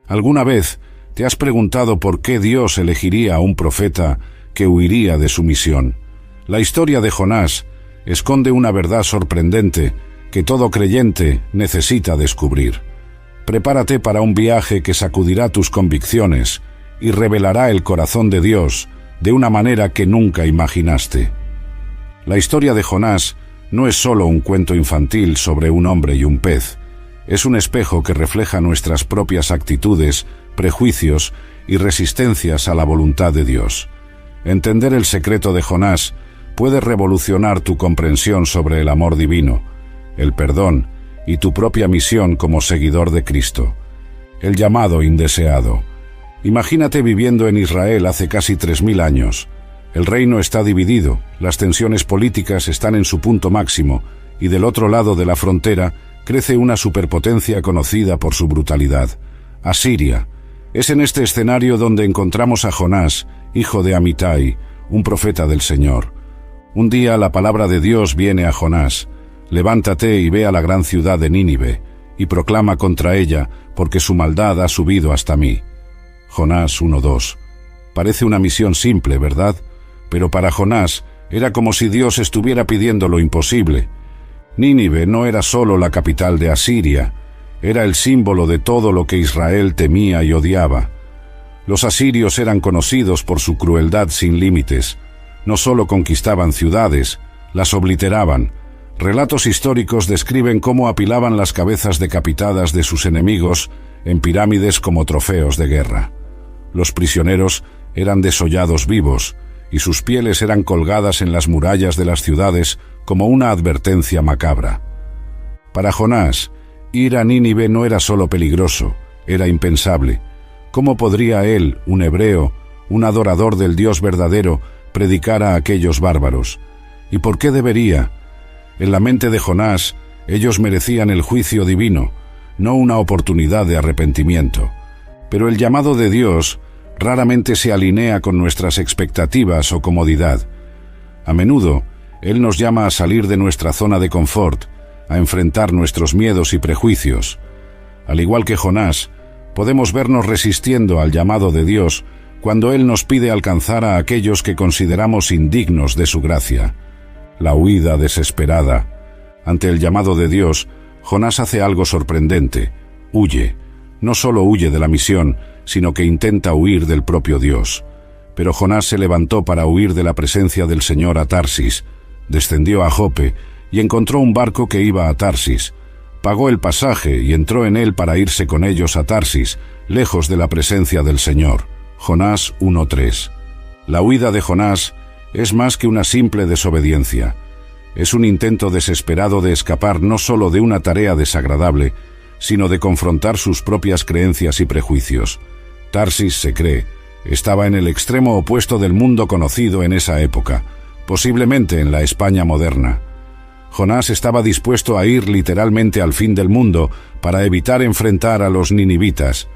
¿Alguna vez te has preguntado por qué Dios elegiría a un profeta que huiría de su misión? La historia de Jonás esconde una verdad sorprendente que todo creyente necesita descubrir. Prepárate para un viaje que sacudirá tus convicciones y revelará el corazón de Dios de una manera que nunca imaginaste. La historia de Jonás no es solo un cuento infantil sobre un hombre y un pez. Es un espejo que refleja nuestras propias actitudes, prejuicios y resistencias a la voluntad de Dios. Entender el secreto de Jonás puede revolucionar tu comprensión sobre el amor divino, el perdón y tu propia misión como seguidor de Cristo. El llamado indeseado. Imagínate viviendo en Israel hace casi 3000 años. El reino está dividido, las tensiones políticas están en su punto máximo y del otro lado de la frontera crece una superpotencia conocida por su brutalidad, Asiria. Es en este escenario donde encontramos a Jonás, hijo de Amitai, un profeta del Señor. Un día la palabra de Dios viene a Jonás: levántate y ve a la gran ciudad de Nínive, y proclama contra ella, porque su maldad ha subido hasta mí. Jonás 1:2. Parece una misión simple, ¿verdad? Pero para Jonás era como si Dios estuviera pidiendo lo imposible. Nínive no era solo la capital de Asiria, era el símbolo de todo lo que Israel temía y odiaba. Los asirios eran conocidos por su crueldad sin límites. No solo conquistaban ciudades, las obliteraban. Relatos históricos describen cómo apilaban las cabezas decapitadas de sus enemigos en pirámides como trofeos de guerra. Los prisioneros eran desollados vivos, y sus pieles eran colgadas en las murallas de las ciudades como una advertencia macabra. Para Jonás, ir a Nínive no era solo peligroso, era impensable. ¿Cómo podría él, un hebreo, un adorador del Dios verdadero, predicar a aquellos bárbaros? ¿Y por qué debería? En la mente de Jonás, ellos merecían el juicio divino, no una oportunidad de arrepentimiento. Pero el llamado de Dios raramente se alinea con nuestras expectativas o comodidad. A menudo, Él nos llama a salir de nuestra zona de confort, a enfrentar nuestros miedos y prejuicios. Al igual que Jonás, podemos vernos resistiendo al llamado de Dios cuando Él nos pide alcanzar a aquellos que consideramos indignos de su gracia. La huida desesperada. Ante el llamado de Dios, Jonás hace algo sorprendente: huye. No solo huye de la misión, sino que intenta huir del propio Dios. Pero Jonás se levantó para huir de la presencia del Señor a Tarsis, descendió a Jope y encontró un barco que iba a Tarsis. Pagó el pasaje y entró en él para irse con ellos a Tarsis, lejos de la presencia del Señor. Jonás 1:3. La huida de Jonás es más que una simple desobediencia. Es un intento desesperado de escapar no solo de una tarea desagradable, sino de confrontar sus propias creencias y prejuicios. Tarsis, se cree, estaba en el extremo opuesto del mundo conocido en esa época, posiblemente en la España moderna. Jonás estaba dispuesto a ir literalmente al fin del mundo para evitar enfrentar a los ninivitas.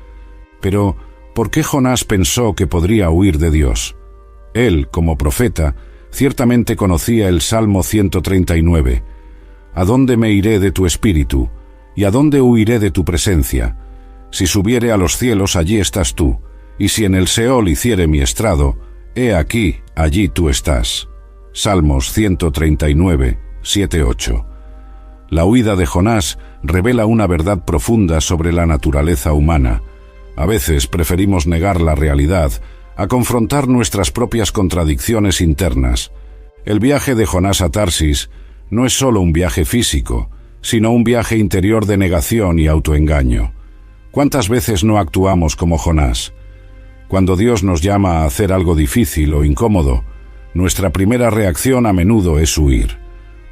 Pero, ¿por qué Jonás pensó que podría huir de Dios? Él, como profeta, ciertamente conocía el Salmo 139. ¿A dónde me iré de tu espíritu? ¿Y a dónde huiré de tu presencia? Si subiere a los cielos, allí estás tú, y si en el Seol hiciere mi estrado, he aquí, allí tú estás. Salmos 139, 7-8. La huida de Jonás revela una verdad profunda sobre la naturaleza humana. A veces preferimos negar la realidad a confrontar nuestras propias contradicciones internas. El viaje de Jonás a Tarsis no es solo un viaje físico, sino un viaje interior de negación y autoengaño. ¿Cuántas veces no actuamos como Jonás? Cuando Dios nos llama a hacer algo difícil o incómodo, nuestra primera reacción a menudo es huir.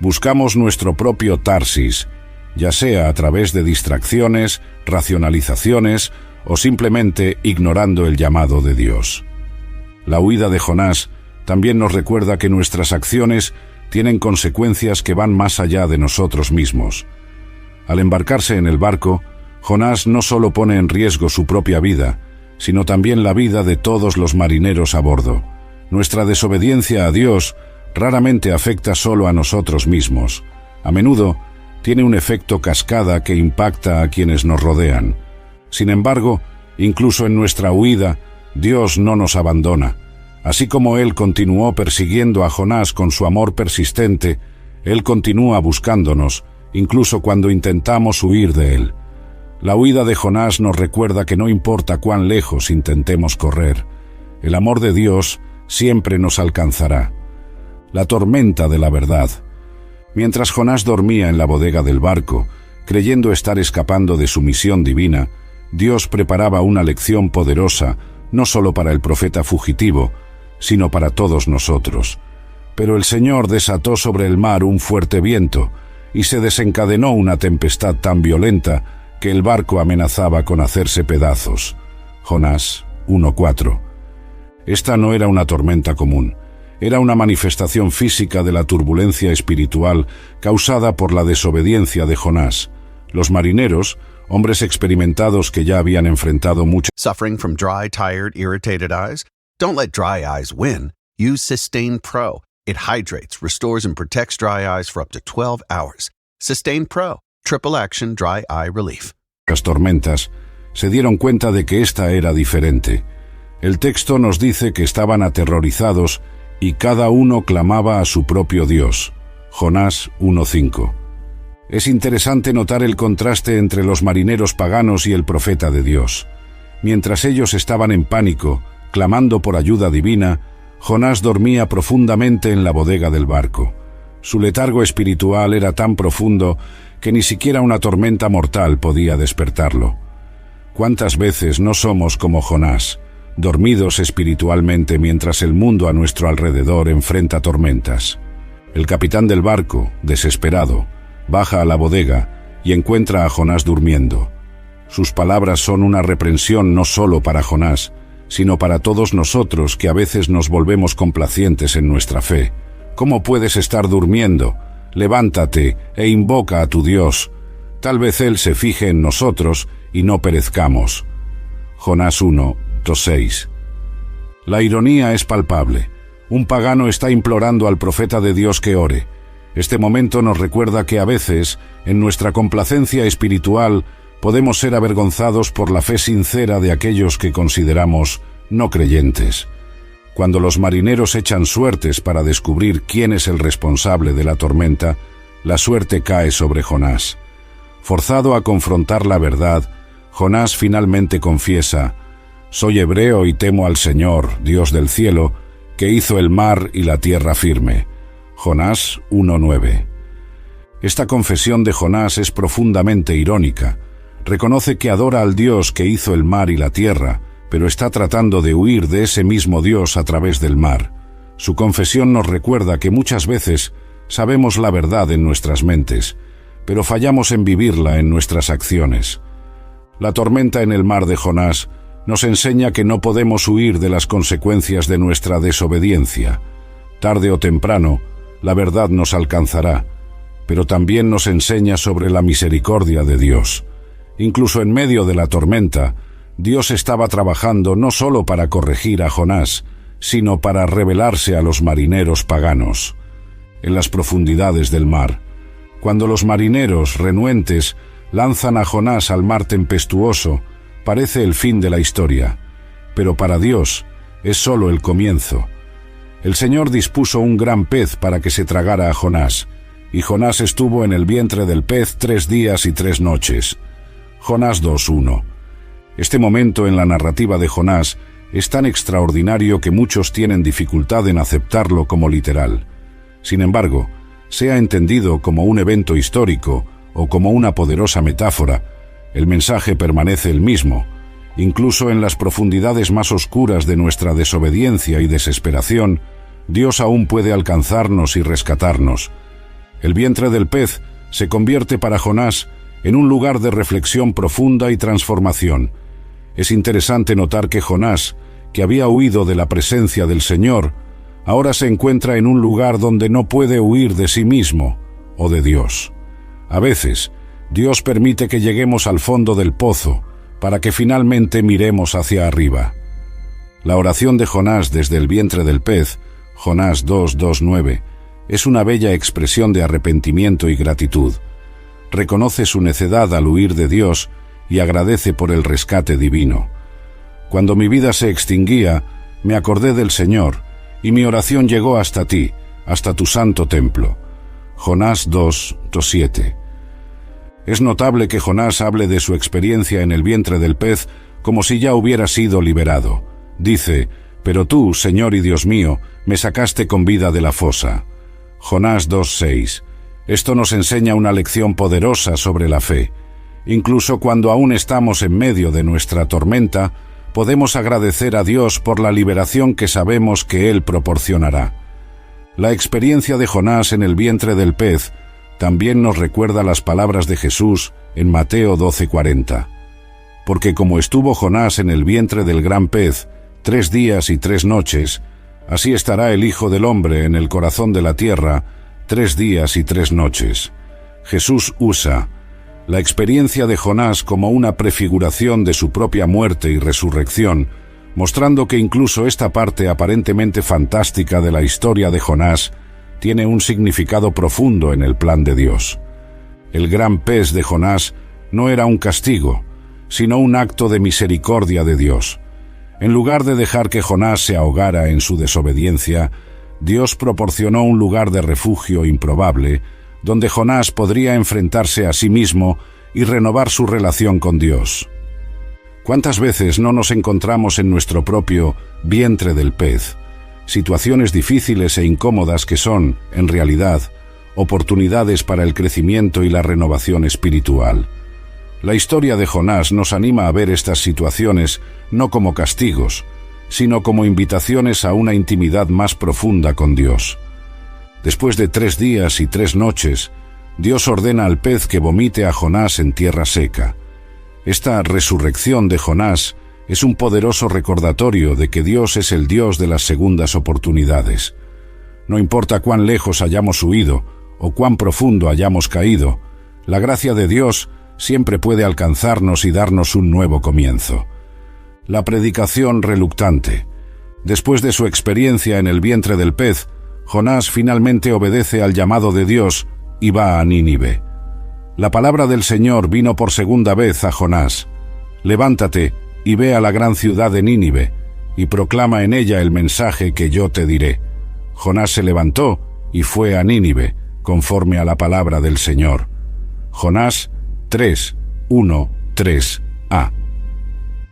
Buscamos nuestro propio Tarsis, ya sea a través de distracciones, racionalizaciones o simplemente ignorando el llamado de Dios. La huida de Jonás también nos recuerda que nuestras acciones tienen consecuencias que van más allá de nosotros mismos. Al embarcarse en el barco, Jonás no solo pone en riesgo su propia vida, sino también la vida de todos los marineros a bordo. Nuestra desobediencia a Dios raramente afecta solo a nosotros mismos. A menudo tiene un efecto cascada que impacta a quienes nos rodean. Sin embargo, Incluso en nuestra huida, Dios no nos abandona. Así como Él continuó persiguiendo a Jonás con su amor persistente, Él continúa buscándonos, incluso cuando intentamos huir de Él. La huida de Jonás nos recuerda que no importa cuán lejos intentemos correr, el amor de Dios siempre nos alcanzará. La tormenta de la verdad. Mientras Jonás dormía en la bodega del barco, creyendo estar escapando de su misión divina, Dios preparaba una lección poderosa, no solo para el profeta fugitivo, sino para todos nosotros. Pero el Señor desató sobre el mar un fuerte viento, y se desencadenó una tempestad tan violenta que el barco amenazaba con hacerse pedazos. Jonás 1:4. Esta no era una tormenta común, era una manifestación física de la turbulencia espiritual causada por la desobediencia de Jonás. Los marineros, hombres experimentados que ya habían enfrentado muchas... Suffering from dry, tired, irritated eyes? Don't let dry eyes win. Use Systane Pro. It hydrates, restores, and protects dry eyes for up to 12 hours. Systane Pro. Triple Action Dry Eye Relief. Las tormentas se dieron cuenta de que esta era diferente. El texto nos dice que estaban aterrorizados y cada uno clamaba a su propio Dios. Jonás 1:5. Es interesante notar el contraste entre los marineros paganos y el profeta de Dios. Mientras ellos estaban en pánico, clamando por ayuda divina, Jonás dormía profundamente en la bodega del barco. Su letargo espiritual era tan profundo que ni siquiera una tormenta mortal podía despertarlo. ¿Cuántas veces no somos como Jonás, dormidos espiritualmente mientras el mundo a nuestro alrededor enfrenta tormentas? El capitán del barco, desesperado, baja a la bodega y encuentra a Jonás durmiendo. Sus palabras son una reprensión no solo para Jonás, sino para todos nosotros que a veces nos volvemos complacientes en nuestra fe. ¿Cómo puedes estar durmiendo? Levántate e invoca a tu Dios. Tal vez Él se fije en nosotros y no perezcamos. Jonás 1:6. La ironía es palpable. Un pagano está implorando al profeta de Dios que ore. Este momento nos recuerda que a veces, en nuestra complacencia espiritual, podemos ser avergonzados por la fe sincera de aquellos que consideramos no creyentes. Cuando los marineros echan suertes para descubrir quién es el responsable de la tormenta, la suerte cae sobre Jonás. Forzado a confrontar la verdad, Jonás finalmente confiesa: «Soy hebreo y temo al Señor, Dios del cielo, que hizo el mar y la tierra firme». Jonás 1:9. Esta confesión de Jonás es profundamente irónica. Reconoce que adora al Dios que hizo el mar y la tierra, pero está tratando de huir de ese mismo Dios a través del mar. Su confesión nos recuerda que muchas veces sabemos la verdad en nuestras mentes, pero fallamos en vivirla en nuestras acciones. La tormenta en el mar de Jonás nos enseña que no podemos huir de las consecuencias de nuestra desobediencia. Tarde o temprano, la verdad nos alcanzará, pero también nos enseña sobre la misericordia de Dios. Incluso en medio de la tormenta, Dios estaba trabajando no solo para corregir a Jonás, sino para revelarse a los marineros paganos. En las profundidades del mar, cuando los marineros renuentes lanzan a Jonás al mar tempestuoso, parece el fin de la historia, pero para Dios es solo el comienzo. El Señor dispuso un gran pez para que se tragara a Jonás, y Jonás estuvo en el vientre del pez 3 días y 3 noches. Jonás 2:1. Este momento en la narrativa de Jonás es tan extraordinario que muchos tienen dificultad en aceptarlo como literal. Sin embargo, sea entendido como un evento histórico o como una poderosa metáfora, el mensaje permanece el mismo. Incluso en las profundidades más oscuras de nuestra desobediencia y desesperación, Dios aún puede alcanzarnos y rescatarnos. El vientre del pez se convierte para Jonás en un lugar de reflexión profunda y transformación. Es interesante notar que Jonás, que había huido de la presencia del Señor, ahora se encuentra en un lugar donde no puede huir de sí mismo o de Dios. A veces, Dios permite que lleguemos al fondo del pozo para que finalmente miremos hacia arriba. La oración de Jonás desde el vientre del pez, Jonás 2:9, es una bella expresión de arrepentimiento y gratitud. Reconoce su necedad al huir de Dios y agradece por el rescate divino. Cuando mi vida se extinguía, me acordé del Señor, y mi oración llegó hasta ti, hasta tu santo templo. Jonás 2:7. Es notable que Jonás hable de su experiencia en el vientre del pez como si ya hubiera sido liberado. Dice: «Pero tú, Señor y Dios mío, me sacaste con vida de la fosa». Jonás 2:6. Esto nos enseña una lección poderosa sobre la fe. Incluso cuando aún estamos en medio de nuestra tormenta, podemos agradecer a Dios por la liberación que sabemos que Él proporcionará. La experiencia de Jonás en el vientre del pez también nos recuerda las palabras de Jesús en Mateo 12:40. Porque como estuvo Jonás en el vientre del gran pez 3 días y 3 noches, así estará el Hijo del Hombre en el corazón de la tierra 3 días y 3 noches. Jesús usa la experiencia de Jonás como una prefiguración de su propia muerte y resurrección, mostrando que incluso esta parte aparentemente fantástica de la historia de Jonás tiene un significado profundo en el plan de Dios. El gran pez de Jonás no era un castigo, sino un acto de misericordia de Dios. En lugar de dejar que Jonás se ahogara en su desobediencia, Dios proporcionó un lugar de refugio improbable, donde Jonás podría enfrentarse a sí mismo y renovar su relación con Dios. ¿Cuántas veces no nos encontramos en nuestro propio vientre del pez? Situaciones difíciles e incómodas que son, en realidad, oportunidades para el crecimiento y la renovación espiritual. La historia de Jonás nos anima a ver estas situaciones no como castigos, sino como invitaciones a una intimidad más profunda con Dios. Después de 3 días y 3 noches, Dios ordena al pez que vomite a Jonás en tierra seca. Esta resurrección de Jonás es un poderoso recordatorio de que Dios es el Dios de las segundas oportunidades. No importa cuán lejos hayamos huido o cuán profundo hayamos caído, la gracia de Dios siempre puede alcanzarnos y darnos un nuevo comienzo. La predicación reluctante. Después de su experiencia en el vientre del pez, Jonás finalmente obedece al llamado de Dios y va a Nínive. La palabra del Señor vino por segunda vez a Jonás: «Levántate y ve a la gran ciudad de Nínive, y proclama en ella el mensaje que yo te diré». Jonás se levantó y fue a Nínive, conforme a la palabra del Señor. Jonás 3:1-3a.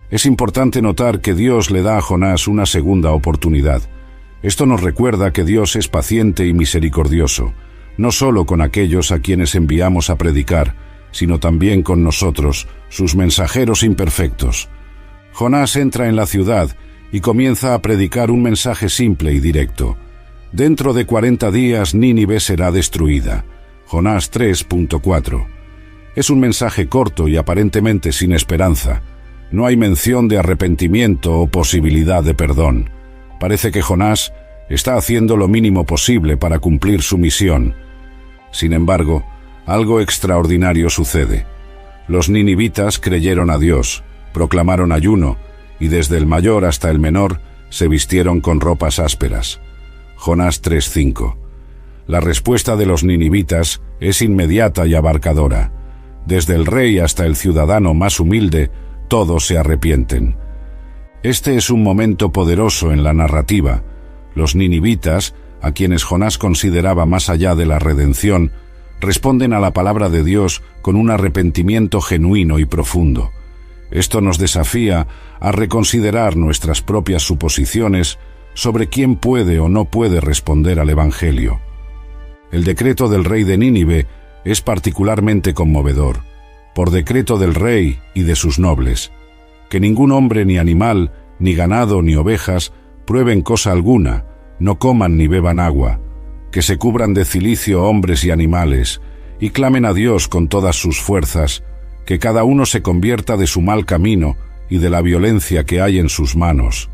Es importante notar que Dios le da a Jonás una segunda oportunidad. Esto nos recuerda que Dios es paciente y misericordioso, no solo con aquellos a quienes enviamos a predicar, sino también con nosotros, sus mensajeros imperfectos. Jonás entra en la ciudad y comienza a predicar un mensaje simple y directo. Dentro de 40 días Nínive será destruida. Jonás 3:4. Es un mensaje corto y aparentemente sin esperanza. No hay mención de arrepentimiento o posibilidad de perdón. Parece que Jonás está haciendo lo mínimo posible para cumplir su misión. Sin embargo, algo extraordinario sucede. Los ninivitas creyeron a Dios, proclamaron ayuno, y desde el mayor hasta el menor se vistieron con ropas ásperas. Jonás 3:5. La respuesta de los ninivitas es inmediata y abarcadora. Desde el rey hasta el ciudadano más humilde, todos se arrepienten. Este es un momento poderoso en la narrativa. Los ninivitas, a quienes Jonás consideraba más allá de la redención, responden a la palabra de Dios con un arrepentimiento genuino y profundo. Esto nos desafía a reconsiderar nuestras propias suposiciones sobre quién puede o no puede responder al Evangelio. El decreto del rey de Nínive es particularmente conmovedor. Por decreto del rey y de sus nobles, que ningún hombre ni animal, ni ganado ni ovejas, prueben cosa alguna, no coman ni beban agua, que se cubran de cilicio hombres y animales, y clamen a Dios con todas sus fuerzas, que cada uno se convierta de su mal camino y de la violencia que hay en sus manos.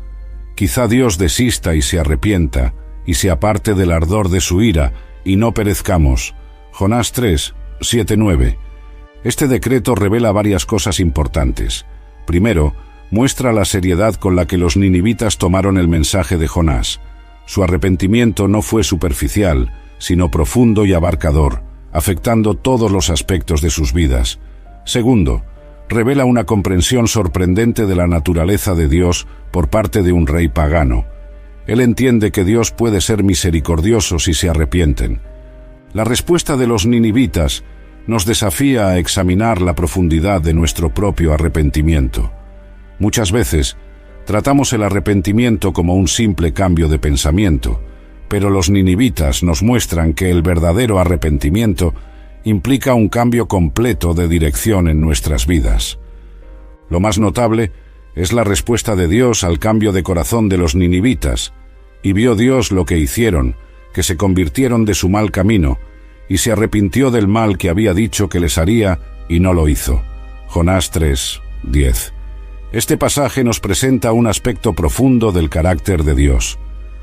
Quizá Dios desista y se arrepienta, y se aparte del ardor de su ira, y no perezcamos. Jonás 3:7-9. Este decreto revela varias cosas importantes. Primero, muestra la seriedad con la que los ninivitas tomaron el mensaje de Jonás. Su arrepentimiento no fue superficial, sino profundo y abarcador, afectando todos los aspectos de sus vidas. Segundo, revela una comprensión sorprendente de la naturaleza de Dios por parte de un rey pagano. Él entiende que Dios puede ser misericordioso si se arrepienten. La respuesta de los ninivitas nos desafía a examinar la profundidad de nuestro propio arrepentimiento. Muchas veces tratamos el arrepentimiento como un simple cambio de pensamiento, pero los ninivitas nos muestran que el verdadero arrepentimiento implica un cambio completo de dirección en nuestras vidas. Lo más notable es la respuesta de Dios al cambio de corazón de los ninivitas, y vio Dios lo que hicieron, que se convirtieron de su mal camino, y se arrepintió del mal que había dicho que les haría, y no lo hizo. Jonás 3:10. Este pasaje nos presenta un aspecto profundo del carácter de Dios,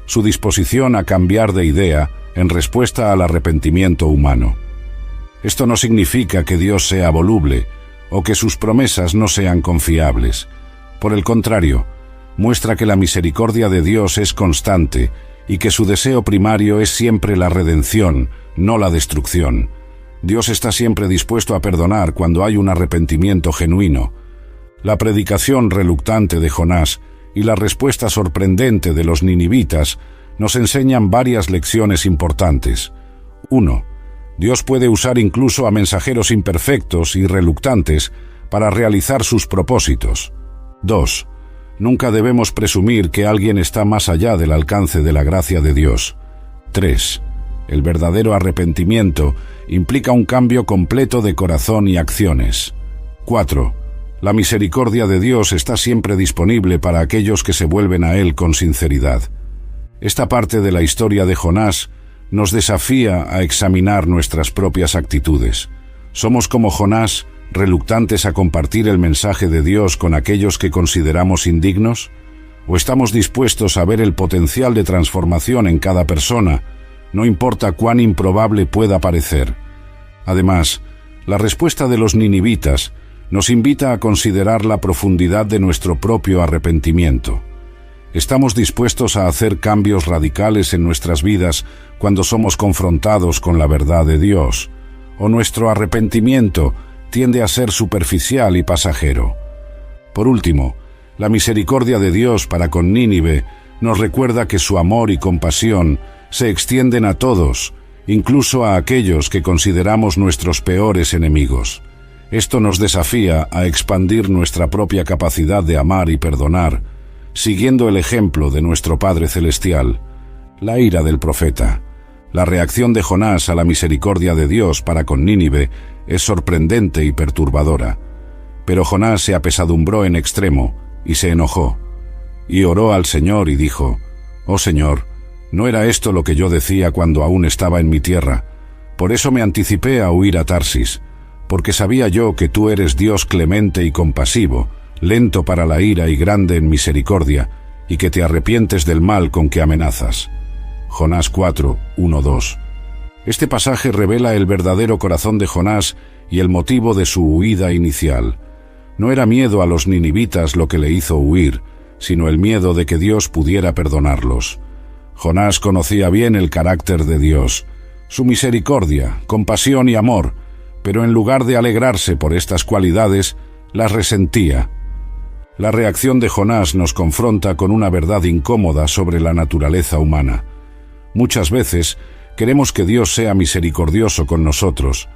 su disposición a cambiar de idea en respuesta al arrepentimiento humano. Esto no significa que Dios sea voluble o que sus promesas no sean confiables. Por el contrario, muestra que la misericordia de Dios es constante y que su deseo primario es siempre la redención, no la destrucción. Dios está siempre dispuesto a perdonar cuando hay un arrepentimiento genuino. La predicación reluctante de Jonás y la respuesta sorprendente de los ninivitas nos enseñan varias lecciones importantes. 1. Dios puede usar incluso a mensajeros imperfectos y reluctantes para realizar sus propósitos. 2. Nunca debemos presumir que alguien está más allá del alcance de la gracia de Dios. 3. El verdadero arrepentimiento implica un cambio completo de corazón y acciones. 4. La misericordia de Dios está siempre disponible para aquellos que se vuelven a Él con sinceridad. Esta parte de la historia de Jonás nos desafía a examinar nuestras propias actitudes. ¿Somos como Jonás, reluctantes a compartir el mensaje de Dios con aquellos que consideramos indignos? ¿O estamos dispuestos a ver el potencial de transformación en cada persona, no importa cuán improbable pueda parecer? Además, la respuesta de los ninivitas nos invita a considerar la profundidad de nuestro propio arrepentimiento. ¿Estamos dispuestos a hacer cambios radicales en nuestras vidas cuando somos confrontados con la verdad de Dios? ¿O nuestro arrepentimiento tiende a ser superficial y pasajero? Por último, la misericordia de Dios para con Nínive nos recuerda que su amor y compasión se extienden a todos, incluso a aquellos que consideramos nuestros peores enemigos. Esto nos desafía a expandir nuestra propia capacidad de amar y perdonar, siguiendo el ejemplo de nuestro Padre Celestial. La ira del profeta. La reacción de Jonás a la misericordia de Dios para con Nínive es sorprendente y perturbadora. Pero Jonás se apesadumbró en extremo y se enojó, y oró al Señor y dijo: «Oh Señor, ¿no era esto lo que yo decía cuando aún estaba en mi tierra? Por eso me anticipé a huir a Tarsis, porque sabía yo que tú eres Dios clemente y compasivo, lento para la ira y grande en misericordia, y que te arrepientes del mal con que amenazas». Jonás 4:1-2. Este pasaje revela el verdadero corazón de Jonás y el motivo de su huida inicial. No era miedo a los ninivitas lo que le hizo huir, sino el miedo de que Dios pudiera perdonarlos. Jonás conocía bien el carácter de Dios, su misericordia, compasión y amor, pero en lugar de alegrarse por estas cualidades, las resentía. La reacción de Jonás nos confronta con una verdad incómoda sobre la naturaleza humana. Muchas veces queremos que Dios sea misericordioso con nosotros,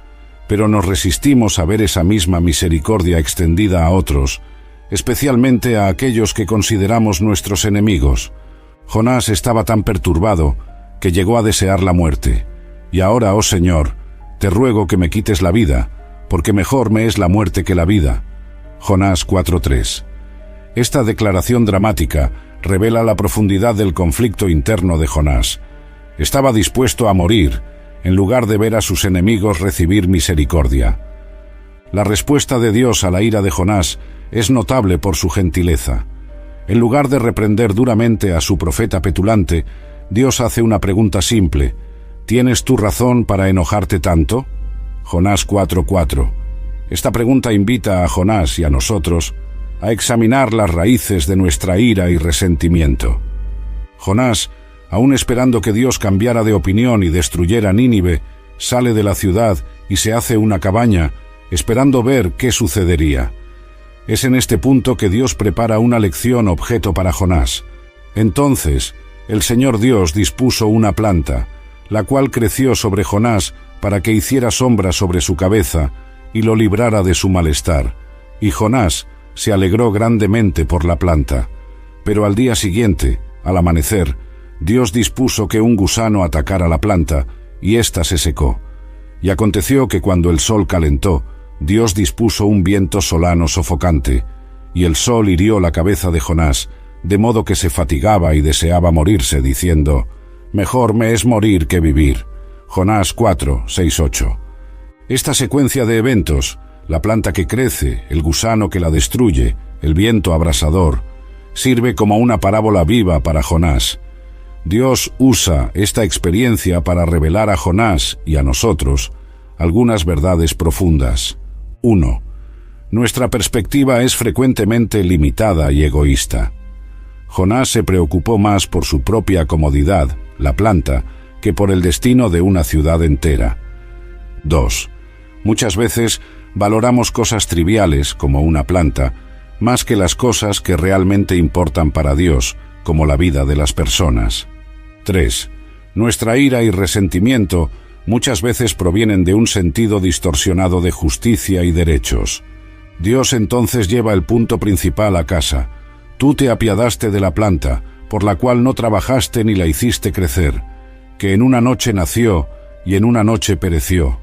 pero nos resistimos a ver esa misma misericordia extendida a otros, especialmente a aquellos que consideramos nuestros enemigos. Jonás estaba tan perturbado que llegó a desear la muerte. Y ahora, oh Señor, te ruego que me quites la vida, porque mejor me es la muerte que la vida. Jonás 4:3. Esta declaración dramática revela la profundidad del conflicto interno de Jonás. Estaba dispuesto a morir, en lugar de ver a sus enemigos recibir misericordia. La respuesta de Dios a la ira de Jonás es notable por su gentileza. En lugar de reprender duramente a su profeta petulante, Dios hace una pregunta simple: ¿tienes tú razón para enojarte tanto? Jonás 4:4. Esta pregunta invita a Jonás y a nosotros a examinar las raíces de nuestra ira y resentimiento. Jonás, aún esperando que Dios cambiara de opinión y destruyera Nínive, sale de la ciudad y se hace una cabaña, esperando ver qué sucedería. Es en este punto que Dios prepara una lección objeto para Jonás. Entonces, el Señor Dios dispuso una planta, la cual creció sobre Jonás para que hiciera sombra sobre su cabeza y lo librara de su malestar. Y Jonás se alegró grandemente por la planta. Pero al día siguiente, al amanecer, Dios dispuso que un gusano atacara la planta, y ésta se secó. Y aconteció que cuando el sol calentó, Dios dispuso un viento solano sofocante, y el sol hirió la cabeza de Jonás, de modo que se fatigaba y deseaba morirse, diciendo: «Mejor me es morir que vivir». Jonás 4, 6, 8. Esta secuencia de eventos, la planta que crece, el gusano que la destruye, el viento abrasador, sirve como una parábola viva para Jonás. Dios usa esta experiencia para revelar a Jonás y a nosotros algunas verdades profundas. 1. Nuestra perspectiva es frecuentemente limitada y egoísta. Jonás se preocupó más por su propia comodidad, la planta, que por el destino de una ciudad entera. 2. Muchas veces valoramos cosas triviales, como una planta, más que las cosas que realmente importan para Dios, como la vida de las personas. 3. Nuestra ira y resentimiento muchas veces provienen de un sentido distorsionado de justicia y derechos. Dios entonces lleva el punto principal a casa. Tú te apiadaste de la planta, por la cual no trabajaste ni la hiciste crecer, que en una noche nació y en una noche pereció.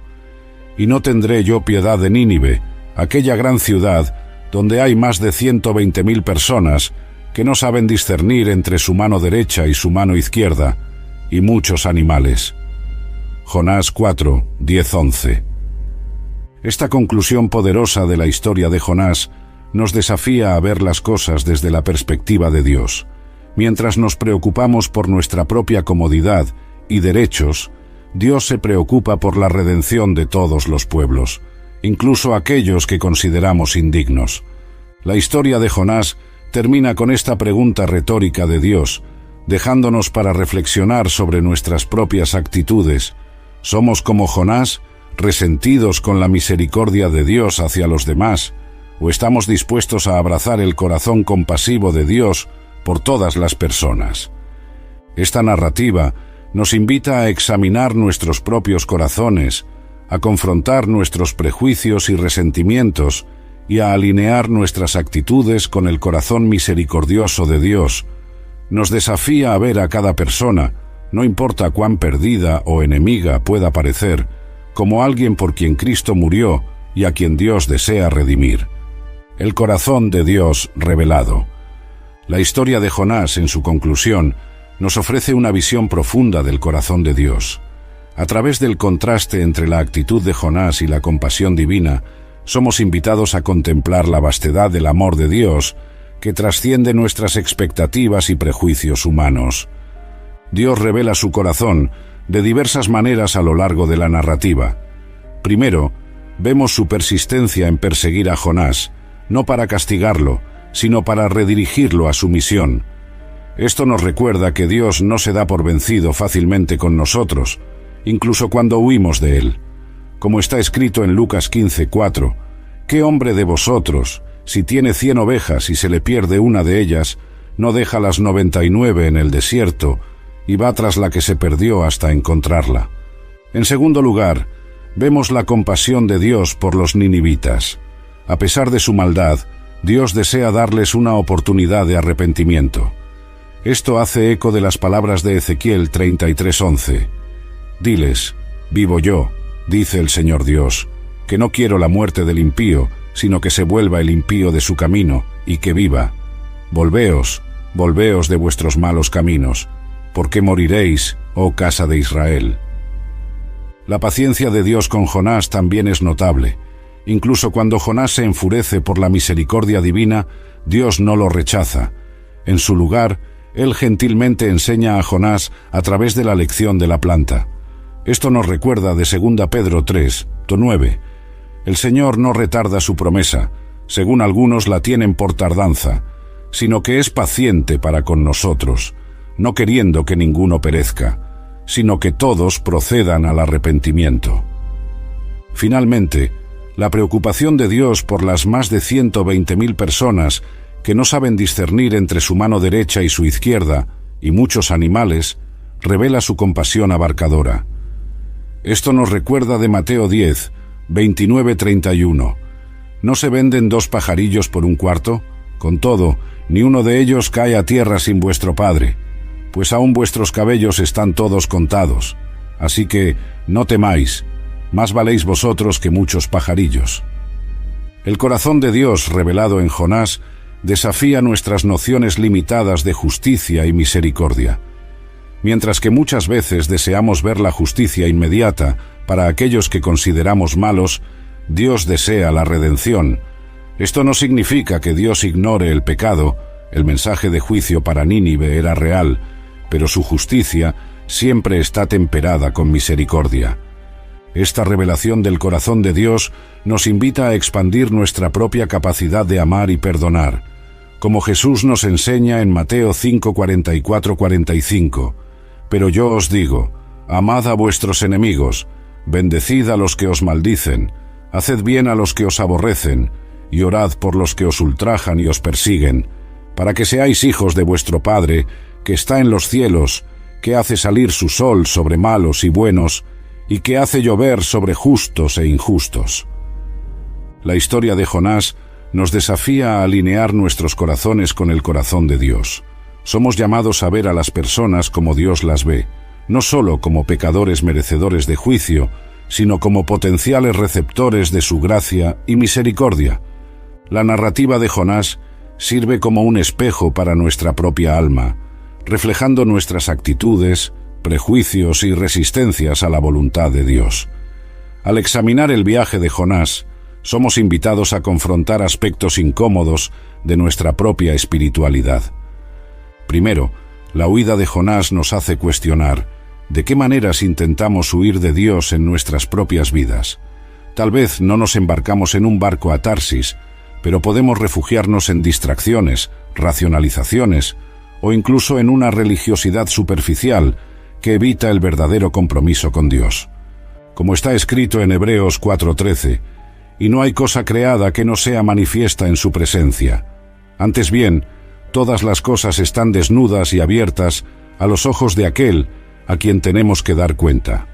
Y no tendré yo piedad de Nínive, aquella gran ciudad donde hay más de 120.000 personas que no saben discernir entre su mano derecha y su mano izquierda, y muchos animales. Jonás 4, 10, 11. Esta conclusión poderosa de la historia de Jonás nos desafía a ver las cosas desde la perspectiva de Dios. Mientras nos preocupamos por nuestra propia comodidad y derechos, Dios se preocupa por la redención de todos los pueblos, incluso aquellos que consideramos indignos. La historia de Jonás termina con esta pregunta retórica de Dios, dejándonos para reflexionar sobre nuestras propias actitudes. ¿Somos como Jonás, resentidos con la misericordia de Dios hacia los demás, o estamos dispuestos a abrazar el corazón compasivo de Dios por todas las personas? Esta narrativa nos invita a examinar nuestros propios corazones, a confrontar nuestros prejuicios y resentimientos y a alinear nuestras actitudes con el corazón misericordioso de Dios. Nos desafía a ver a cada persona, no importa cuán perdida o enemiga pueda parecer, como alguien por quien Cristo murió y a quien Dios desea redimir. El corazón de Dios revelado. La historia de Jonás, en su conclusión, nos ofrece una visión profunda del corazón de Dios. A través del contraste entre la actitud de Jonás y la compasión divina, somos invitados a contemplar la vastedad del amor de Dios, que trasciende nuestras expectativas y prejuicios humanos. Dios revela su corazón de diversas maneras a lo largo de la narrativa. Primero, vemos su persistencia en perseguir a Jonás, no para castigarlo, sino para redirigirlo a su misión. Esto nos recuerda que Dios no se da por vencido fácilmente con nosotros, incluso cuando huimos de Él. Como está escrito en Lucas 15, 4, ¿qué hombre de vosotros, si tiene 100 ovejas y se le pierde una de ellas, no deja las 99 en el desierto y va tras la que se perdió hasta encontrarla? En segundo lugar, vemos la compasión de Dios por los ninivitas. A pesar de su maldad, Dios desea darles una oportunidad de arrepentimiento. Esto hace eco de las palabras de Ezequiel 33:11. Diles: vivo yo, dice el Señor Dios, que no quiero la muerte del impío, sino que se vuelva el impío de su camino, y que viva. Volveos, volveos de vuestros malos caminos, porque moriréis, oh casa de Israel. La paciencia de Dios con Jonás también es notable. Incluso cuando Jonás se enfurece por la misericordia divina, Dios no lo rechaza. En su lugar, Él gentilmente enseña a Jonás a través de la lección de la planta. Esto nos recuerda de 2 Pedro 3, 9. El Señor no retarda su promesa, según algunos la tienen por tardanza, sino que es paciente para con nosotros, no queriendo que ninguno perezca, sino que todos procedan al arrepentimiento. Finalmente, La preocupación de Dios por las más de 120.000 personas que no saben discernir entre su mano derecha y su izquierda, y muchos animales, revela su compasión abarcadora. Esto nos recuerda de Mateo 10, 29-31. ¿No se venden 2 pajarillos por un cuarto? Con todo, ni uno de ellos cae a tierra sin vuestro Padre, pues aún vuestros cabellos están todos contados. Así que no temáis, más valéis vosotros que muchos pajarillos. El corazón de Dios revelado en Jonás desafía nuestras nociones limitadas de justicia y misericordia. Mientras que muchas veces deseamos ver la justicia inmediata para aquellos que consideramos malos, Dios desea la redención. Esto no significa que Dios ignore el pecado. El mensaje de juicio para Nínive era real, pero su justicia siempre está temperada con misericordia. Esta revelación del corazón de Dios nos invita a expandir nuestra propia capacidad de amar y perdonar, como Jesús nos enseña en Mateo 5:44-45. Pero yo os digo, amad a vuestros enemigos, bendecid a los que os maldicen, haced bien a los que os aborrecen, y orad por los que os ultrajan y os persiguen, para que seáis hijos de vuestro Padre, que está en los cielos, que hace salir su sol sobre malos y buenos, y que hace llover sobre justos e injustos. La historia de Jonás nos desafía a alinear nuestros corazones con el corazón de Dios. Somos llamados a ver a las personas como Dios las ve, no solo como pecadores merecedores de juicio, sino como potenciales receptores de su gracia y misericordia. La narrativa de Jonás sirve como un espejo para nuestra propia alma, reflejando nuestras actitudes, prejuicios y resistencias a la voluntad de Dios. Al examinar el viaje de Jonás, somos invitados a confrontar aspectos incómodos de nuestra propia espiritualidad. Primero, la huida de Jonás nos hace cuestionar de qué maneras intentamos huir de Dios en nuestras propias vidas. Tal vez no nos embarcamos en un barco a Tarsis, pero podemos refugiarnos en distracciones, racionalizaciones o incluso en una religiosidad superficial que evita el verdadero compromiso con Dios. Como está escrito en Hebreos 4:13, y no hay cosa creada que no sea manifiesta en su presencia. Antes bien, todas las cosas están desnudas y abiertas a los ojos de aquel a quien tenemos que dar cuenta.